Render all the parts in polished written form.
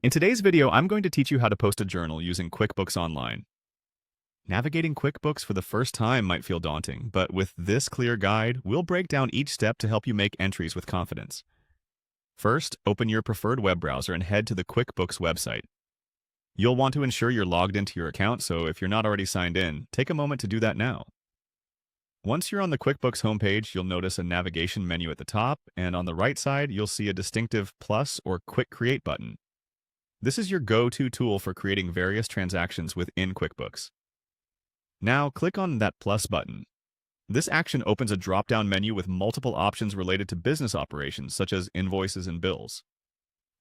In today's video, I'm going to teach you how to post a journal using QuickBooks Online. Navigating QuickBooks for the first time might feel daunting, but with this clear guide, we'll break down each step to help you make entries with confidence. First, open your preferred web browser and head to the QuickBooks website. You'll want to ensure you're logged into your account, so if you're not already signed in, take a moment to do that now. Once you're on the QuickBooks homepage, you'll notice a navigation menu at the top, and on the right side, you'll see a distinctive plus or Quick Create button. This is your go-to tool for creating various transactions within QuickBooks. Now, click on that plus button. This action opens a drop-down menu with multiple options related to business operations, such as invoices and bills.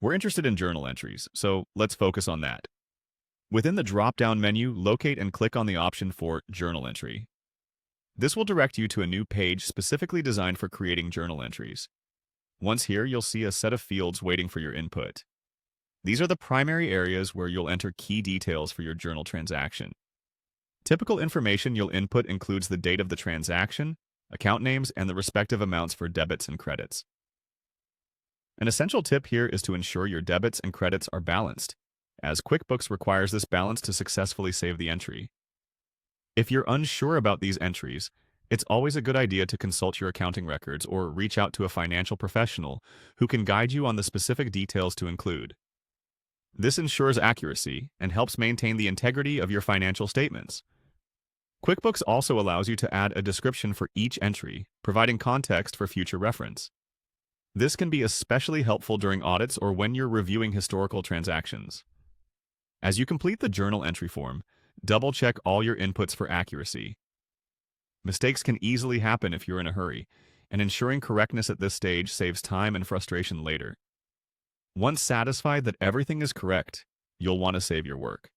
We're interested in journal entries, so let's focus on that. Within the drop-down menu, locate and click on the option for Journal Entry. This will direct you to a new page specifically designed for creating journal entries. Once here, you'll see a set of fields waiting for your input. These are the primary areas where you'll enter key details for your journal transaction. Typical information you'll input includes the date of the transaction, account names, and the respective amounts for debits and credits. An essential tip here is to ensure your debits and credits are balanced, as QuickBooks requires this balance to successfully save the entry. If you're unsure about these entries, it's always a good idea to consult your accounting records or reach out to a financial professional who can guide you on the specific details to include. This ensures accuracy and helps maintain the integrity of your financial statements. QuickBooks also allows you to add a description for each entry, providing context for future reference. This can be especially helpful during audits or when you're reviewing historical transactions. As you complete the journal entry form, double-check all your inputs for accuracy. Mistakes can easily happen if you're in a hurry, and ensuring correctness at this stage saves time and frustration later. Once satisfied that everything is correct, you'll want to save your work.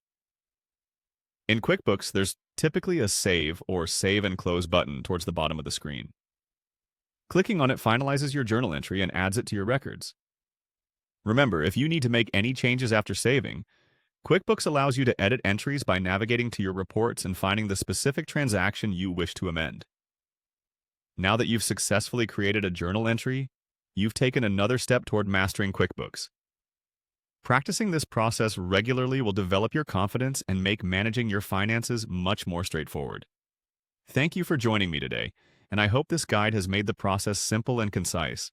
In QuickBooks, there's typically a Save or Save and Close button towards the bottom of the screen. Clicking on it finalizes your journal entry and adds it to your records. Remember, if you need to make any changes after saving, QuickBooks allows you to edit entries by navigating to your reports and finding the specific transaction you wish to amend. Now that you've successfully created a journal entry, you've taken another step toward mastering QuickBooks. Practicing this process regularly will develop your confidence and make managing your finances much more straightforward. Thank you for joining me today, and I hope this guide has made the process simple and concise.